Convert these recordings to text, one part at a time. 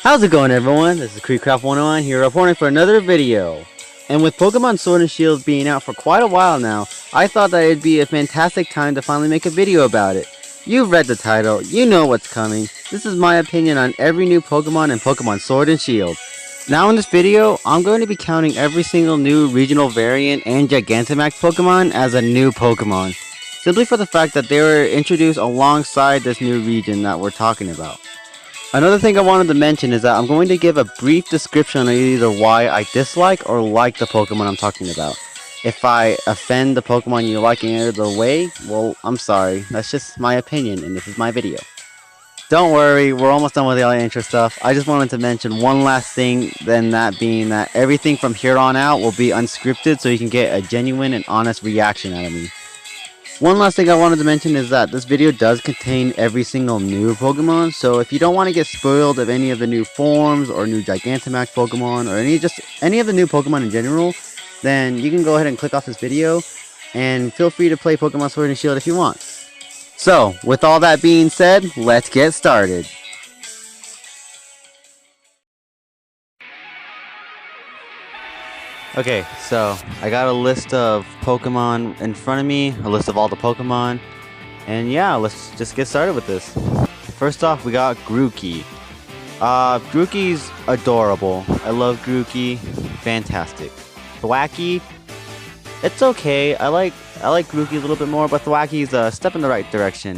How's it going, everyone? This is KreekCraft101 here reporting for another video. And with Pokemon Sword and Shield being out for quite a while now, I thought that it'd be a fantastic time to finally make a video about it. You've read the title, you know what's coming. This is my opinion on every new Pokemon in Pokemon Sword and Shield. Now in this video, I'm going to be counting every single new regional variant and Gigantamax Pokemon as a new Pokemon, simply for the fact that they were introduced alongside this new region that we're talking about. Another thing I wanted to mention is that I'm going to give a brief description on either why I dislike or like the Pokemon I'm talking about. If I offend the Pokemon you like in any other way, well, I'm sorry. That's just my opinion, and this is my video. Don't worry, we're almost done with all the intro stuff. I just wanted to mention one last thing, then that being that everything from here on out will be unscripted so you can get a genuine and honest reaction out of me. One last thing I wanted to mention is that this video does contain every single new Pokemon, so if you don't want to get spoiled of any of the new forms or new Gigantamax Pokemon or any of the new Pokemon in general, then you can go ahead and click off this video and feel free to play Pokemon Sword and Shield if you want. So, with all that being said, let's get started. Okay, so I got a list of Pokemon in front of me, a list of all the Pokemon, and yeah, let's just get started with this. First off, we got Grookey. Grookey's adorable. I love Grookey. Fantastic. Thwackey, it's okay. I like Grookey a little bit more, but Thwacky's a step in the right direction.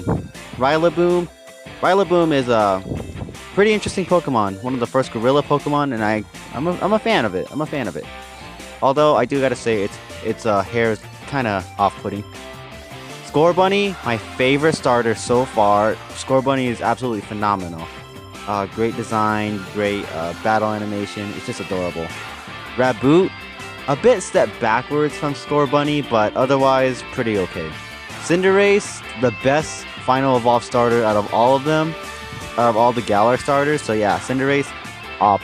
Rillaboom. Rillaboom is a pretty interesting Pokemon. One of the first Gorilla Pokemon, and I'm a fan of it. I'm a fan of it. Although I do gotta say its hair is kind of off-putting. Scorbunny, my favorite starter so far. Scorbunny is absolutely phenomenal. Great design, great battle animation. It's just adorable. Raboot, a bit step backwards from Scorbunny, but otherwise pretty okay. Cinderace, the best Final Evolve starter out of all of them, out of all the Galar starters. So yeah, Cinderace,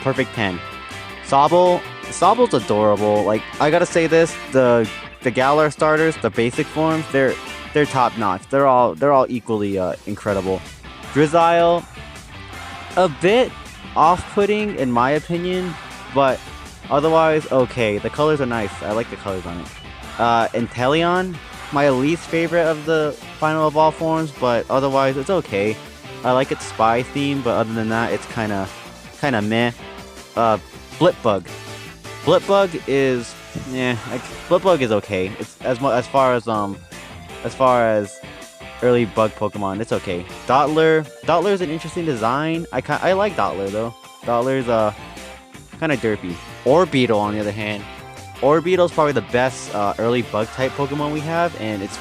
perfect 10. Sobble's adorable. Like, I gotta say this, the Galar starters, the basic forms, they're top notch. They're all equally incredible. Drizzile, a bit off-putting in my opinion, but otherwise okay. The colors are nice. I like the colors on it. Inteleon, my least favorite of the Final Evolve forms, but otherwise it's okay. I like its spy theme, but other than that, it's kind of meh. Blipbug. Blipbug is, Blipbug is okay. It's as far as early bug Pokemon, it's okay. Dottler is an interesting design. I like Dottler though. Dottler's kind of derpy. Orbeetle, on the other hand, Orbeetle is probably the best early bug type Pokemon we have, and it's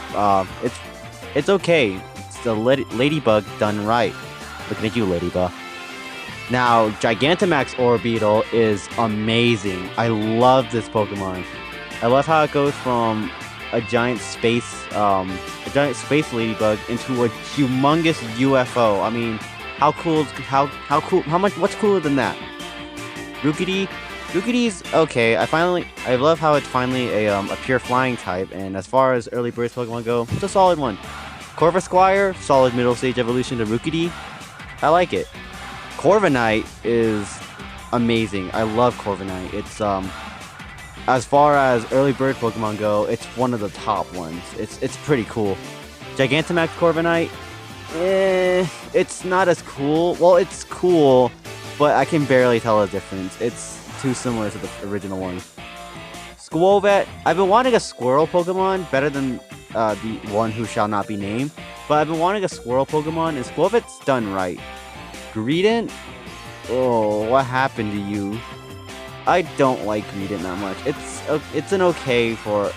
okay. It's the Ladybug done right. Looking at you, Ladybug. Now, Gigantamax Orbeetle is amazing. I love this Pokemon. I love how it goes from a giant space ladybug into a humongous UFO. I mean, how cool? What's cooler than that? Rookity's okay. I love how it's finally a pure flying type. And as far as early birth Pokemon go, it's a solid one. Corvisquire, solid middle stage evolution to Rookity. I like it. Corviknight is amazing. I love Corviknight. It's as far as early bird Pokemon go, it's one of the top ones. It's pretty cool. Gigantamax Corviknight, it's not as cool. Well, it's cool, but I can barely tell the difference. It's too similar to the original one. Squovet, I've been wanting a squirrel Pokemon better than the one who shall not be named, but I've been wanting a squirrel Pokemon, and Squovet's done right. Greedent? Oh, what happened to you? I don't like Greedent that much. It's an okay for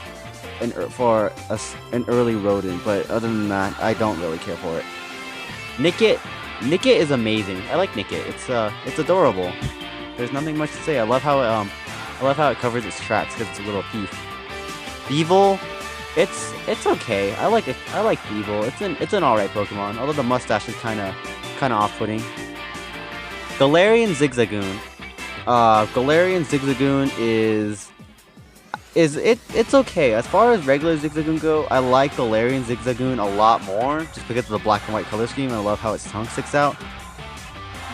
an early rodent, but other than that, I don't really care for it. Nickit is amazing. I like Nickit. It's adorable. There's nothing much to say. I love how it covers its tracks because it's a little thief. Beevil, it's okay. I like Beevil. It's an alright Pokemon, although the mustache is kind of off-putting. Galarian Zigzagoon. Galarian Zigzagoon it's okay. As far as regular Zigzagoon go, I like Galarian Zigzagoon a lot more, just because of the black and white color scheme. I love how its tongue sticks out.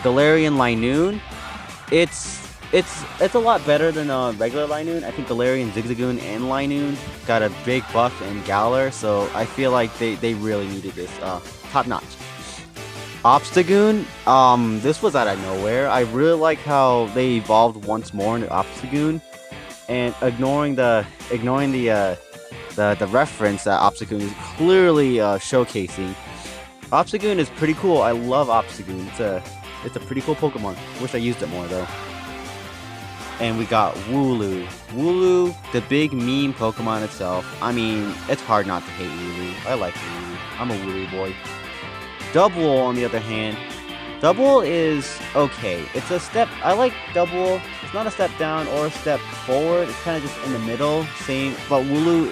Galarian Linoone. It's a lot better than regular Linoon. I think Galarian, Zigzagoon, and Linoon got a big buff in Galar, so I feel like they really needed this. Top notch. Obstagoon, this was out of nowhere. I really like how they evolved once more into Obstagoon, and ignoring the reference that Obstagoon is clearly showcasing. Obstagoon is pretty cool. I love Obstagoon. It's a pretty cool Pokemon. Wish I used it more though. And we got Wooloo. Wooloo, the big meme Pokemon itself. I mean, it's hard not to hate Wooloo. I like Wooloo. I'm a Wooloo boy. Double, on the other hand, Double is okay. It's a step. I like Double. It's not a step down or a step forward. It's kind of just in the middle. Same, but Wooloo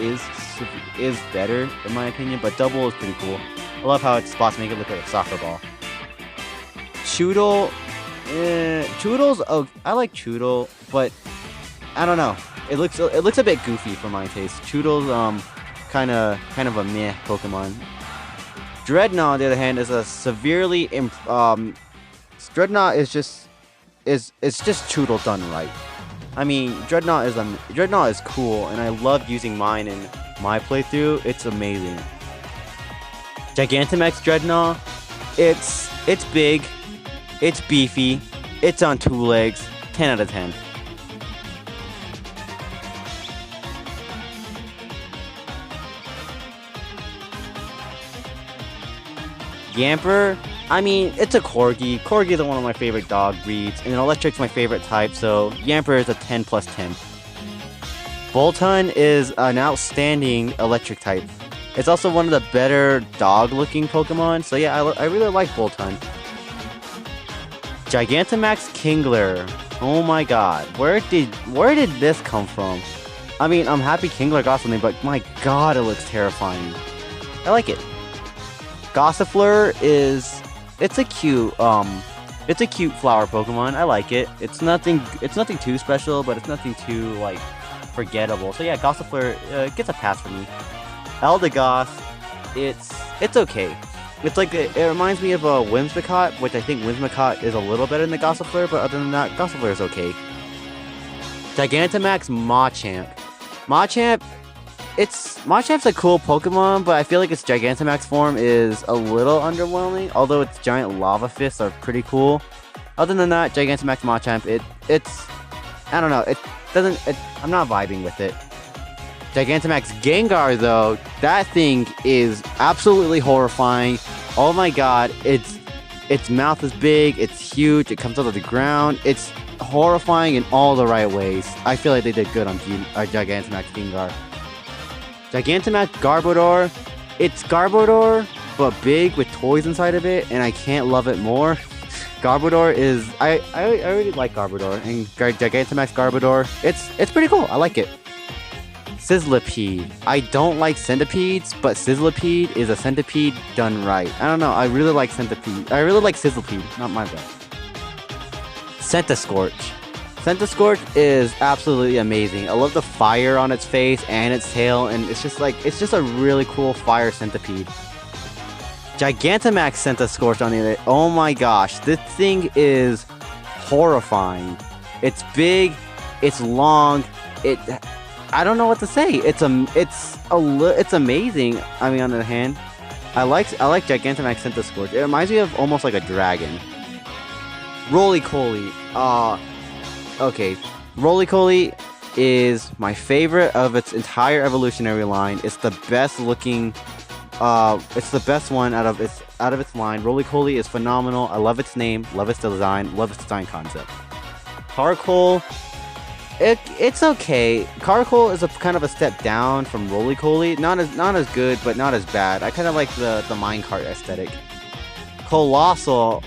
is better in my opinion. But Double is pretty cool. I love how its spots make it look like a soccer ball. Choodle. Choodle's I like Choodle, but I don't know. It looks a bit goofy for my taste. Choodle's kind of a meh Pokemon. Dreadnought, on the other hand, is a severely Dreadnought is just Choodle done right. I mean, Dreadnought is cool, and I love using mine in my playthrough. It's amazing. Gigantamax Dreadnought, it's big. It's beefy. It's on 2 legs. 10 out of 10. Yamper, I mean, it's a Corgi. Corgi is one of my favorite dog breeds, and Electric's my favorite type, so Yamper is a 10 plus 10. Boltund is an outstanding electric type. It's also one of the better dog-looking Pokemon, so yeah, I really like Boltund. Gigantamax Kingler. Oh my god. Where did this come from? I mean, I'm happy Kingler got something, but my god, it looks terrifying. I like it. Gossifleur it's a cute flower Pokemon. I like it. It's nothing too special, but it's nothing too like forgettable. So yeah, Gossifleur gets a pass for me. Eldegoss, it's okay. It's like it reminds me of a Whimsicott, which I think Whimsicott is a little better than the Gossifleur, but other than that, Gossifleur is okay. Gigantamax Machamp. Machamp's a cool Pokemon, but I feel like its Gigantamax form is a little underwhelming, although its giant lava fists are pretty cool. Other than that, Gigantamax Machamp, it's I don't know, I'm not vibing with it. Gigantamax Gengar, though, that thing is absolutely horrifying. Oh my god, its mouth is big, it's huge, it comes out of the ground, it's horrifying in all the right ways. I feel like they did good on Gigantamax Gengar. Gigantamax Garbodor, it's Garbodor, but big with toys inside of it, and I can't love it more. Garbodor is, I really like Garbodor, and Gigantamax Garbodor, it's pretty cool, I like it. Sizzlipede. I don't like centipedes, but Sizzlipede is a centipede done right. I don't know, I really like Centipede. I really like Sizzlipede, not my bad. Centiskorch. Centiskorch is absolutely amazing. I love the fire on its face and its tail, and it's just a really cool fire centipede. Gigantamax Centiskorch on the other, oh my gosh, this thing is horrifying. It's big, it's long, I don't know what to say. It's amazing. I mean, on the other hand, I like Gigantamax Centiskorch. It reminds me of almost like a dragon. Roly-Poly. Okay. Roly-Poly is my favorite of its entire evolutionary line. It's the best looking. It's the best one out of its line. Roly-Poly is phenomenal. I love its name. Love its design. Love its design concept. Carkol. It's okay. Carkol is a kind of a step down from Roly-Poly. Not as good, but not as bad. I kind of like the minecart aesthetic. Colossal.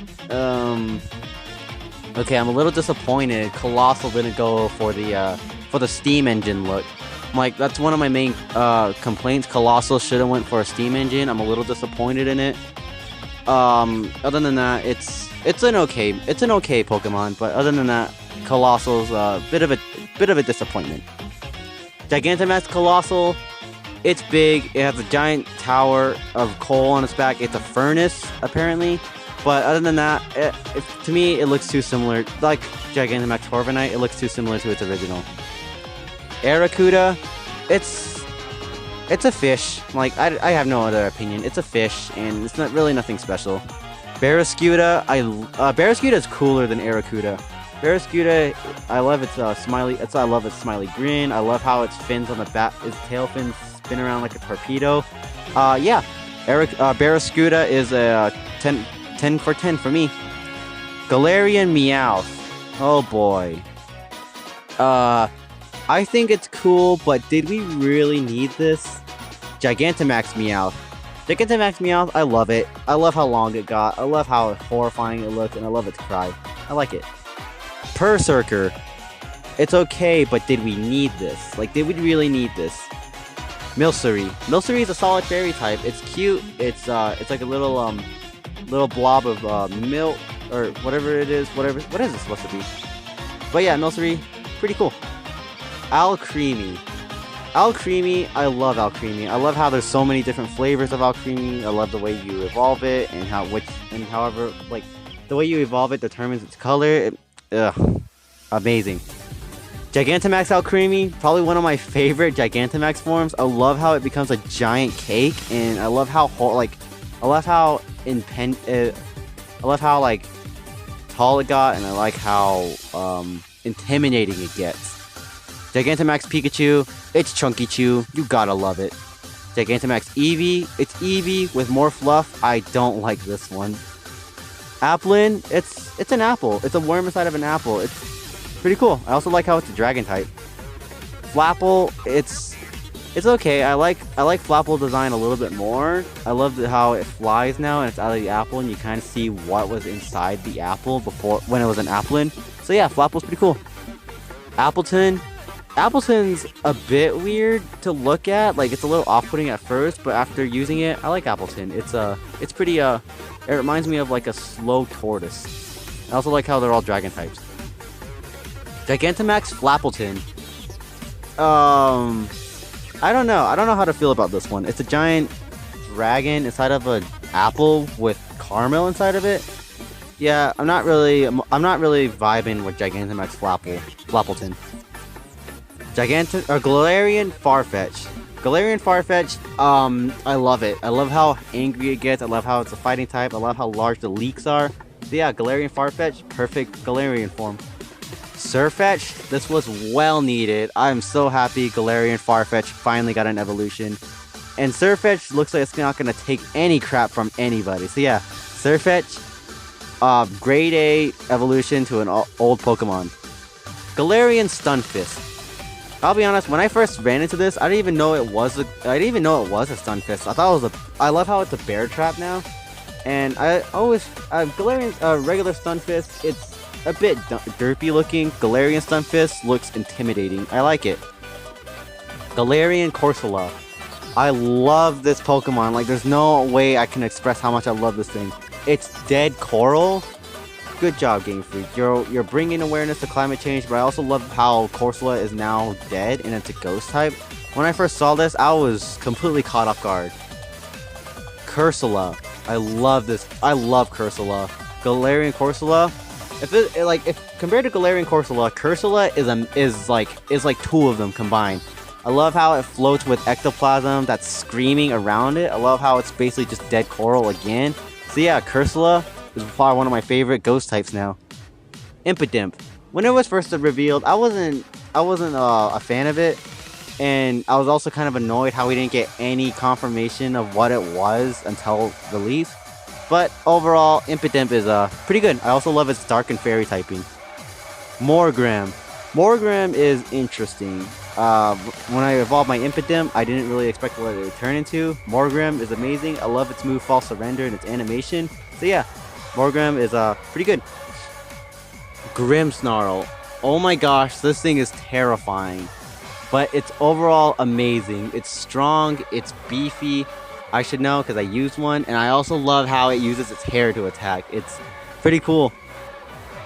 Okay, I'm a little disappointed. Colossal didn't go for the steam engine look. Like, that's one of my main complaints. Colossal should have went for a steam engine. I'm a little disappointed in it. Other than that, it's an okay Pokemon. But other than that, Colossal's a bit of a disappointment. Gigantamax Colossal, it's big. It has a giant tower of coal on its back. It's a furnace, apparently. But other than that, to me, it looks too similar. Like Gigantamax Corviknight, it looks too similar to its original. Arrokuda, it's a fish. Like, I have no other opinion. It's a fish, and it's not really nothing special. Barraskewda, Barraskewda is cooler than Arrokuda. Barraskewda, I love its I love its smiley grin. I love how its fins on the back, its tail fins spin around like a torpedo. Yeah, Barraskewda is a 10 for 10 for me. Galarian Meowth. Oh boy. I think it's cool, but did we really need this? Gigantamax Meowth. Gigantamax Meowth, I love it. I love how long it got. I love how horrifying it looked, and I love its cry. I like it. Berserker. It's okay, but did we need this? Like, did we really need this? Milcery. Milcery is a solid fairy type. It's cute. It's like a little blob of milk or whatever it is. What is it supposed to be? But yeah, Milcery, pretty cool. Alcremie. Alcremie, I love Alcremie. I love how there's so many different flavors of Alcremie. I love the way you evolve it and however like the way you evolve it determines its color. Amazing. Gigantamax Alcremie, probably one of my favorite Gigantamax forms. I love how it becomes a giant cake, and I love how like tall it got, and I like how intimidating it gets. Gigantamax Pikachu, it's Chunky Chew, you gotta love it. Gigantamax Eevee, it's Eevee with more fluff. I don't like this one. Applin, it's an apple. It's a worm inside of an apple. It's pretty cool. I also like how it's a dragon type. Flapple, it's okay. I like Flapple design a little bit more. I love how it flies now and it's out of the apple, and you kind of see what was inside the apple when it was an Applin. So yeah, Flapple's pretty cool. Appleton's a bit weird to look at. Like, it's a little off-putting at first, but after using it, I like Appleton. It's pretty it reminds me of like a slow tortoise. I also like how they're all dragon types. Gigantamax Flappleton. I don't know how to feel about this one. It's a giant dragon inside of an apple with caramel inside of it. Yeah, I'm not really vibing with Gigantamax Flappleton. Galarian Farfetch. Galarian Farfetch, I love it. I love how angry it gets. I love how it's a fighting type. I love how large the leaks are. So yeah, Galarian Farfetch, perfect Galarian form. Surfetch, this was well needed. I'm so happy Galarian Farfetch finally got an evolution. And Surfetch looks like it's not going to take any crap from anybody. So yeah, Surfetch, grade A evolution to an old Pokemon. Galarian Stunfisk. I'll be honest, when I first ran into this, I didn't even know it was a Stunfisk. I thought I love how it's a bear trap now. And Galarian regular Stunfisk, it's a bit derpy looking. Galarian Stunfisk looks intimidating. I like it. Galarian Corsola. I love this Pokemon. Like, there's no way I can express how much I love this thing. It's dead coral. Good job, Game Freak. You're bringing awareness to climate change, but I also love how Corsola is now dead and it's a ghost type. When I first saw this, I was completely caught off guard. Cursola. I love this. I love Cursola. Galarian Corsola. If compared to Galarian Corsola, Cursola is like two of them combined. I love how it floats with ectoplasm that's screaming around it. I love how it's basically just dead coral again. So yeah, Cursola is probably one of my favorite ghost types now. Impidimp. When it was first revealed, I wasn't a fan of it, and I was also kind of annoyed how we didn't get any confirmation of what it was until release. But overall, Impidimp is pretty good. I also love its dark and fairy typing. Morgrem. Morgrem is interesting. When I evolved my Impidimp, I didn't really expect what it would turn into. Morgrem is amazing. I love its move False Surrender and its animation. So yeah, Morgrem is pretty good. Grimmsnarl. Oh my gosh, this thing is terrifying. But it's overall amazing. It's strong, it's beefy. I should know because I used one. And I also love how it uses its hair to attack. It's pretty cool.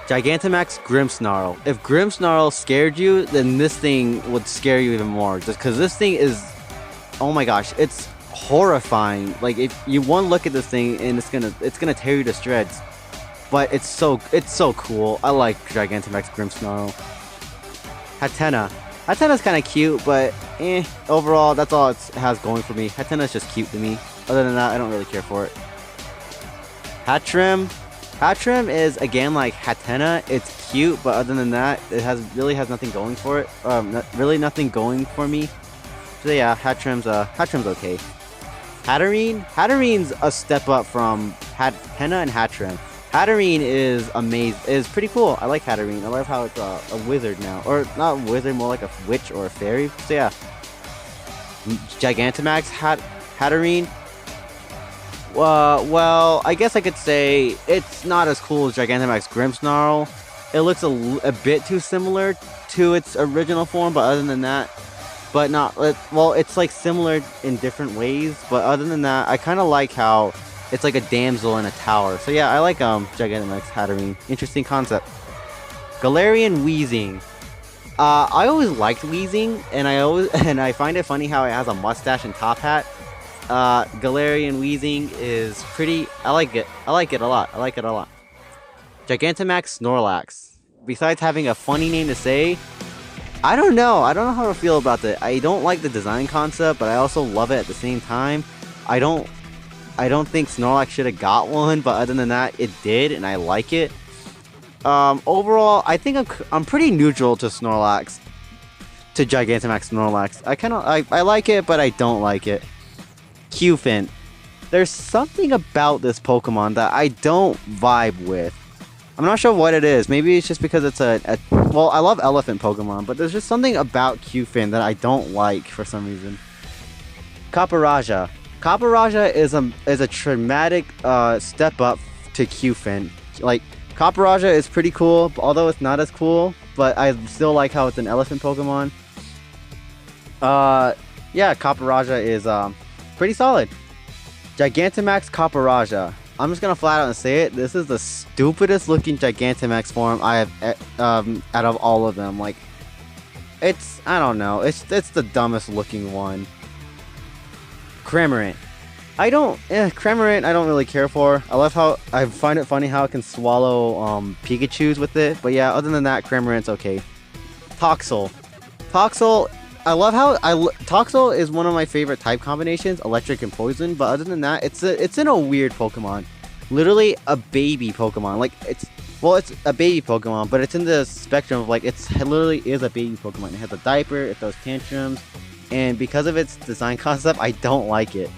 Gigantamax Grimmsnarl. If Grimmsnarl scared you, then this thing would scare you even more. Just because this thing is... Oh my gosh, it's horrifying. Like if you one look at this thing and it's gonna tear you to shreds. But it's so cool. I like Gigantamax Grimmsnarl. Hatena. Hatena's kind of cute, but overall, that's all it has going for me. Hatena's just cute to me. Other than that, I don't really care for it. Hatterene. Hatterene is, again, like Hatena. It's cute, but other than that, it really has nothing going for it. Really nothing going for me. So yeah, Hatterene's okay. Hatterene's a step up from Hatena and Hatterene. Hatterene is pretty cool. I like Hatterene. I love how it's a wizard now. Or not a wizard, more like a witch or a fairy. So yeah. Gigantamax Hatterene. Well, I guess I could say it's not as cool as Gigantamax Grimmsnarl. It looks a bit too similar to its original form, but other than that, well, it's like similar in different ways, but other than that, I kind of like how it's like a damsel in a tower. So yeah, I like Gigantamax Hatterene. Interesting concept. Galarian Weezing. I always liked Weezing, and I find it funny how it has a mustache and top hat. Galarian Weezing is pretty. I like it. I like it a lot. Gigantamax Snorlax. Besides having a funny name to say, I don't know how to feel about that. I don't like the design concept, but I also love it at the same time. I don't think Snorlax should have got one, but other than that, it did, and I like it. Overall, I think I'm pretty neutral to Snorlax, to Gigantamax Snorlax. I like it, but I don't like it. Cufant. There's something about this Pokemon that I don't vibe with. I'm not sure what it is. Maybe it's just because it's well, I love elephant Pokemon, but there's just something about Cufant that I don't like for some reason. Copperajah. Copperajah is a traumatic step up to Cufant. Like, Copperajah is pretty cool, although it's not as cool, but I still like how it's an elephant Pokemon. Yeah, Copperajah is pretty solid. Gigantamax Copperajah. I'm just gonna flat out and say it. This is the stupidest looking Gigantamax form I have out of all of them. Like, I don't know. It's the dumbest looking one. Cramorant. Cramorant I don't really care for. I find it funny how it can swallow Pikachus with it. But yeah, other than that, Cramorant's okay. Toxel. Toxel, I love how Toxel is one of my favorite type combinations, electric and poison, but other than that, it's in a weird Pokemon. Literally a baby Pokemon. Like, it's a baby Pokemon, but it's in the spectrum of, like, it literally is a baby Pokemon. It has a diaper, it throws tantrums, and because of its design concept, I don't like it.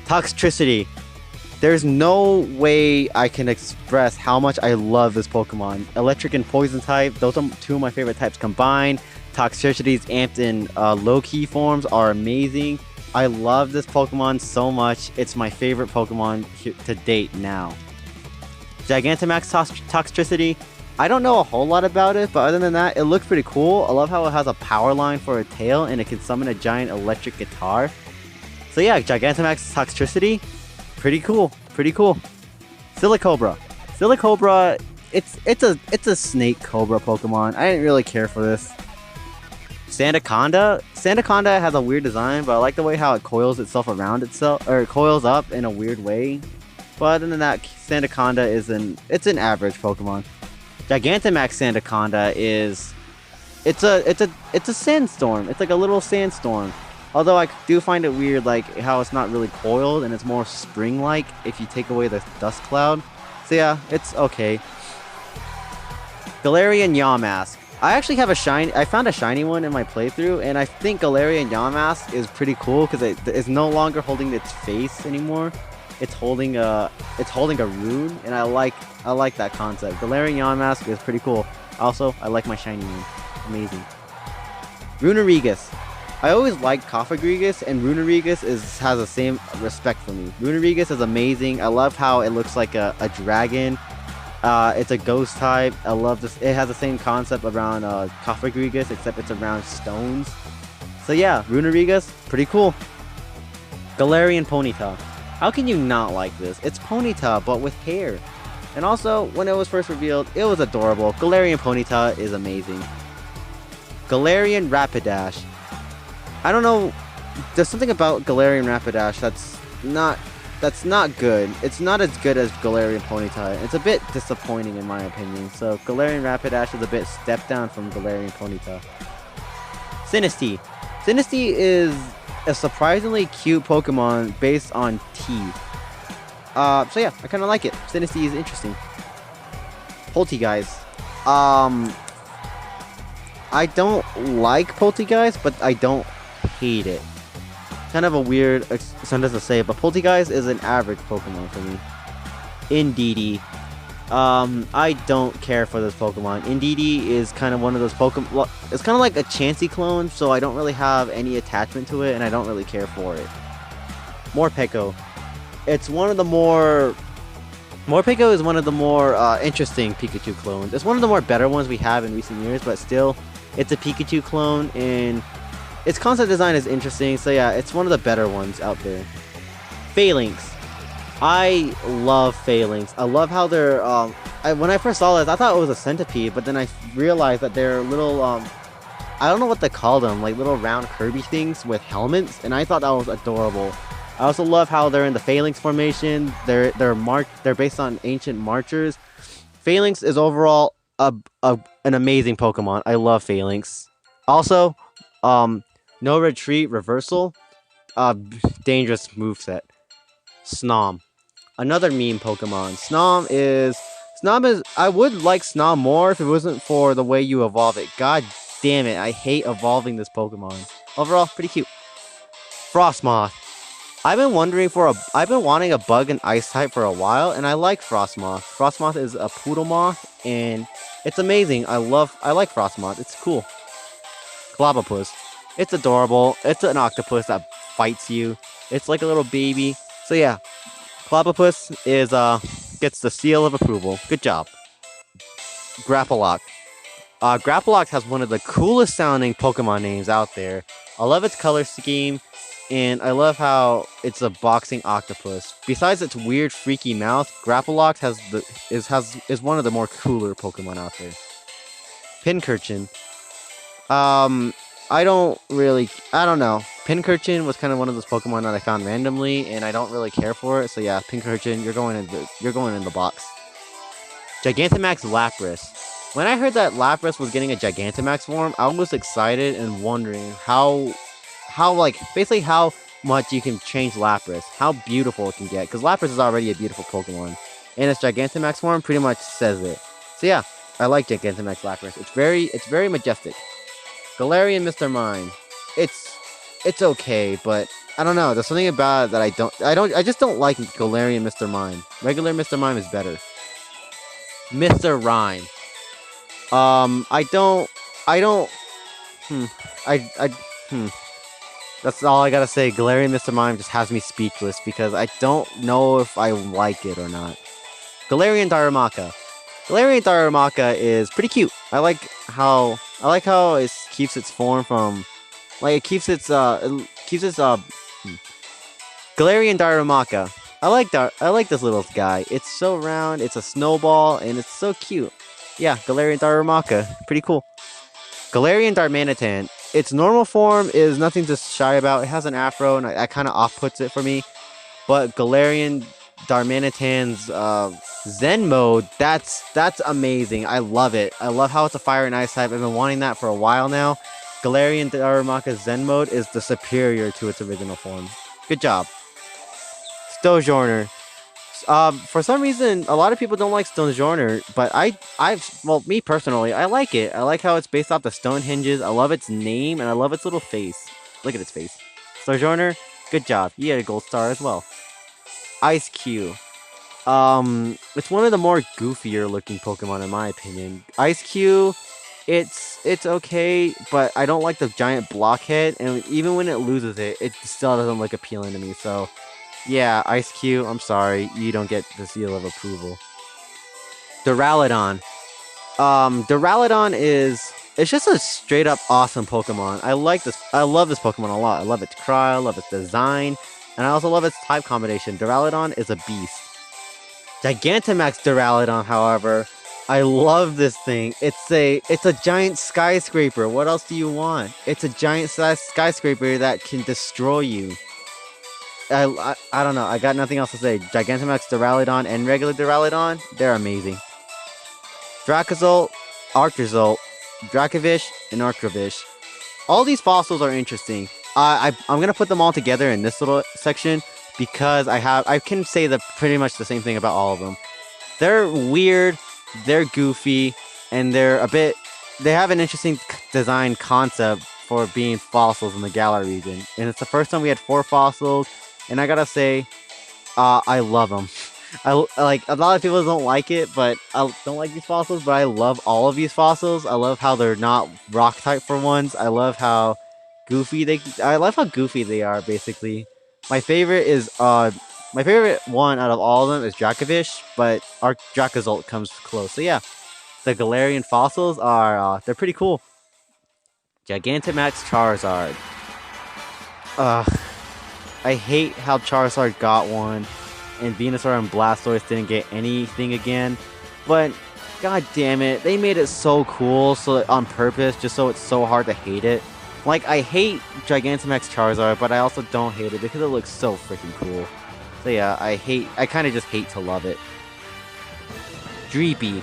Toxtricity. There's no way I can express how much I love this Pokemon. Electric and poison type, those are two of my favorite types combined. Toxtricity's amped and low-key forms are amazing. I love this Pokemon so much. It's my favorite Pokemon to date now. Gigantamax Toxtricity. I don't know a whole lot about it, but other than that, it looks pretty cool. I love how it has a power line for a tail and it can summon a giant electric guitar. So yeah, Gigantamax Toxtricity, pretty cool. Silicobra. Silicobra, it's a snake cobra Pokemon. I didn't really care for this. Sandaconda. Sandaconda has a weird design, but I like the way how it coils itself around itself, or it coils up in a weird way. But other than that, Sandaconda it's an average Pokemon. Gigantamax Sandaconda it's a sandstorm. It's like a little sandstorm. Although I do find it weird, like how it's not really coiled and it's more spring-like if you take away the dust cloud. So yeah, it's okay. Galarian Yamask. I actually have I found a shiny one in my playthrough, and I think Galarian Yamask is pretty cool because it's no longer holding its face anymore. It's holding a rune, and I like that concept. Galarian Yamask is pretty cool. Also, I like my shiny one. Amazing. Runerigus. I always liked Cofagrigus, and Runerigus has the same respect for me. Runerigus is amazing. I love how it looks like a dragon. It's a ghost type. I love this. It has the same concept around Cofagrigus, except it's around stones. So yeah, Runerigus, pretty cool. Galarian Ponyta. How can you not like this? It's Ponyta, but with hair. And also, when it was first revealed, it was adorable. Galarian Ponyta is amazing. Galarian Rapidash. I don't know there's something about Galarian Rapidash that's not good. It's not as good as Galarian Ponyta. It's a bit disappointing in my opinion. So Galarian Rapidash is a bit step down from Galarian Ponyta. Sinistea. Sinistea is a surprisingly cute Pokemon based on teeth. So yeah, I kind of like it. Sinistea is interesting. Poltegeist. I don't like Poltegeist, but I don't hate it. Kind of a weird sentence to say, but Poltegeist is an average Pokemon for me. Indeedee. I don't care for this Pokemon. Indeedee is kind of one of those Pokemon. Well, it's kind of like a Chansey clone, so I don't really have any attachment to it, and I don't really care for it. Morpeko. It's one of the more. Morpeko is one of the more interesting Pikachu clones. It's one of the more better ones we have in recent years, but still, it's a Pikachu clone, and its concept design is interesting. So yeah, it's one of the better ones out there. Phalanx. I love Phalanx. I love how they're, when I first saw this, I thought it was a centipede, but then I realized that they're little, I don't know what they call them, like little round Kirby things with helmets, and I thought that was adorable. I also love how they're in the Phalanx formation. They're based on ancient marchers. Phalanx is overall an amazing Pokemon. I love Phalanx. Also, no retreat reversal, dangerous moveset. Snom. Another meme Pokemon. Snom is... I would like Snom more if it wasn't for the way you evolve it. God damn it, I hate evolving this Pokemon. Overall, pretty cute. Frostmoth. I've been wanting a bug and ice type for a while, and I like Frostmoth. Frostmoth is a poodle moth, and it's amazing. I like Frostmoth. It's cool. Clobbopus. It's adorable. It's an octopus that fights you. It's like a little baby. So yeah, Clobbopus is gets the seal of approval. Good job. Grapploct. Grapploct has one of the coolest sounding Pokemon names out there. I love its color scheme, and I love how it's a boxing octopus. Besides its weird, freaky mouth, Grapploct is one of the more cooler Pokemon out there. Pincurchin. I don't know. Pincurchin was kind of one of those Pokemon that I found randomly, and I don't really care for it. So yeah, Pincurchin, you're going in the box. Gigantamax Lapras. When I heard that Lapras was getting a Gigantamax form, I was excited and wondering how basically how much you can change Lapras, how beautiful it can get, because Lapras is already a beautiful Pokemon, and its Gigantamax form pretty much says it. So yeah, I like Gigantamax Lapras. It's very majestic. Galarian Mr. Mime. It's okay, but I don't know. There's something about it that I just don't like Galarian Mr. Mime. Regular Mr. Mime is better. Mr. Rime. That's all I gotta say. Galarian Mr. Mime just has me speechless because I don't know if I like it or not. Galarian Darumaka. Galarian Darumaka is pretty cute. I like how it keeps its form from, like it keeps its Galarian Darumaka. I like this little guy. It's so round. It's a snowball, and it's so cute. Yeah, Galarian Darumaka, pretty cool. Galarian Darmanitan. Its normal form is nothing to shy about. It has an afro, and that kind of off-puts it for me. But Galarian Darmanitan's Zen mode, that's amazing. I love it. I love how it's a fire and ice type. I've been wanting that for a while now. Galarian Darumaka's Zen mode is the superior to its original form. Good job. Stojorner. For some reason, a lot of people don't like Stonjourner, but well, me personally, I like it. I like how it's based off the Stonehenges. I love its name, and I love its little face. Look at its face. Stojorner, good job. You had a gold star as well. Ice-Q. It's one of the more goofier looking Pokemon in my opinion. Ice-Q, it's okay, but I don't like the giant blockhead, and even when it loses it, it still doesn't look appealing to me, so... yeah, Ice-Q, I'm sorry, you don't get the seal of approval. Duraludon. Duraludon it's just a straight up awesome Pokemon. I love this Pokemon a lot. I love its cry, I love its design, and I also love its type combination. Duraludon is a beast. Gigantamax Duraludon, however, I love this thing. It's a giant skyscraper. What else do you want? It's a giant skyscraper that can destroy you. I don't know. I got nothing else to say. Gigantamax Duraludon and regular Duraludon, they're amazing. Dracozolt, Arctozolt, Dracovish, and Arctovish. All these fossils are interesting. I'm gonna put them all together in this little section because I can say pretty much the same thing about all of them. They're weird, they're goofy, and they have an interesting design concept for being fossils in the Galar region. And it's the first time we had 4 fossils, and I gotta say, I love them. Like a lot of people don't like it, but I don't like these fossils. But I love all of these fossils. I love how they're not rock type for once. I love how goofy they are. Basically, my favorite is my favorite one out of all of them is Dracovish, but our Dracozolt comes close. So yeah, the Galarian fossils are they're pretty cool. Gigantamax Charizard. I hate how Charizard got one, and Venusaur and Blastoise didn't get anything again. But god damn it, they made it so cool, so on purpose, just so it's so hard to hate it. Like, I hate Gigantamax Charizard, but I also don't hate it because it looks so freaking cool. So yeah, I kind of just hate to love it. Dreepy.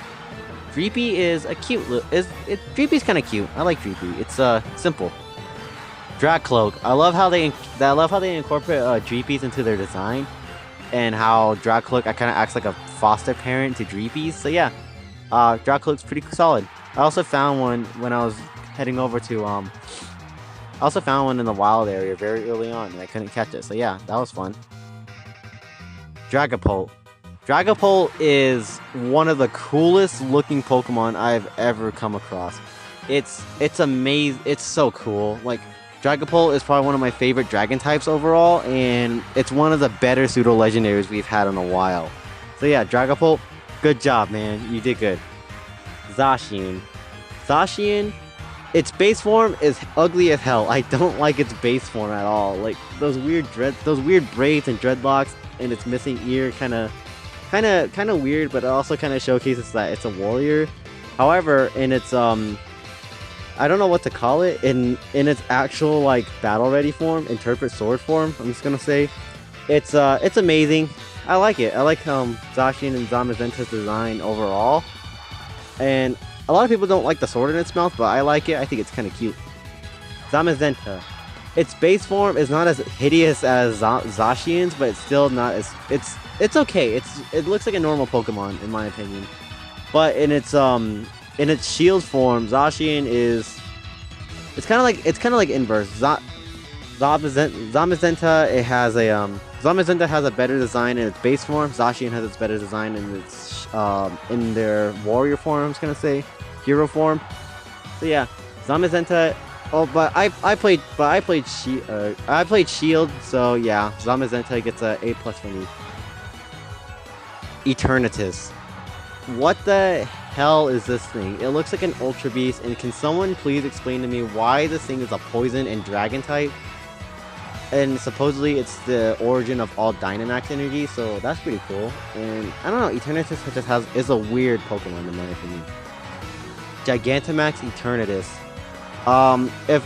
Dreepy is a cute Dreepy's kind of cute. I like Dreepy. It's simple. Dracloak. I love how they incorporate Dreepies into their design, and how Dracloak kind of acts like a foster parent to Dreepies. So yeah, Dracloak's pretty solid. I also found one when I was heading over to I also found one in the wild area very early on, and I couldn't catch it. So yeah, that was fun. Dragapult. Dragapult is one of the coolest looking Pokemon I've ever come across. It's amazing. It's so cool. Like, Dragapult is probably one of my favorite dragon types overall, and it's one of the better pseudo legendaries we've had in a while. So yeah, Dragapult, good job, man. You did good. Zacian. Zacian, its base form is ugly as hell. I don't like its base form at all. Like, those weird braids and dreadlocks, and its missing ear kind of weird, but it also kind of showcases that it's a warrior. However, in its I don't know what to call it, in its actual like battle ready form, interpret sword form, I'm just gonna say, it's amazing. I like it. I like Zacian and Zamazenta's design overall, and a lot of people don't like the sword in its mouth, but I like it. I think it's kind of cute. Zamazenta. Its base form is not as hideous as Zacian's, but it's still not as it's okay. It looks like a normal Pokemon in my opinion. But in its shield form, Zacian is it's kind of like inverse. Zamazenta Zamazenta has a better design in its base form. Zacian has its better design in its in their warrior form. I'm just gonna say hero form. So yeah, Zamazenta. Oh, but I played Shield, so yeah, Zamazenta gets a A+ for me. Eternatus. What the hell is this thing? It looks like an Ultra Beast, and can someone please explain to me why this thing is a poison and dragon type? And supposedly it's the origin of all Dynamax energy, so that's pretty cool. And I don't know, Eternatus is a weird Pokemon in my opinion. Gigantamax Eternatus. If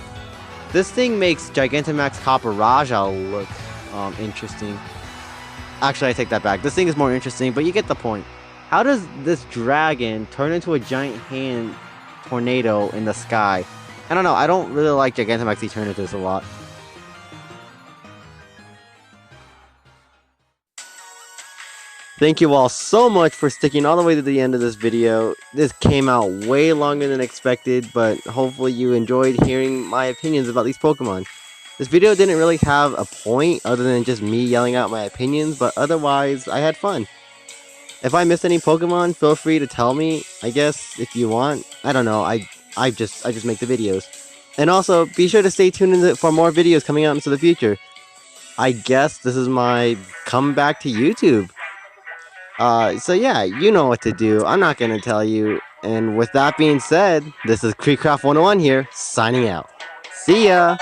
this thing makes Gigantamax Copperajah look interesting. Actually, I take that back. This thing is more interesting, but you get the point. How does this dragon turn into a giant hand tornado in the sky? I don't know. I don't really like Gigantamax Eternatus a lot. Thank you all so much for sticking all the way to the end of this video. This came out way longer than expected, but hopefully you enjoyed hearing my opinions about these Pokemon. This video didn't really have a point other than just me yelling out my opinions, but otherwise I had fun. If I missed any Pokemon, feel free to tell me, I guess, if you want. I don't know, I just make the videos. And also, be sure to stay tuned for more videos coming out into the future. I guess this is my comeback to YouTube. So yeah, you know what to do. I'm not gonna tell you. And with that being said, this is KreekCraft 101 here, signing out. See ya!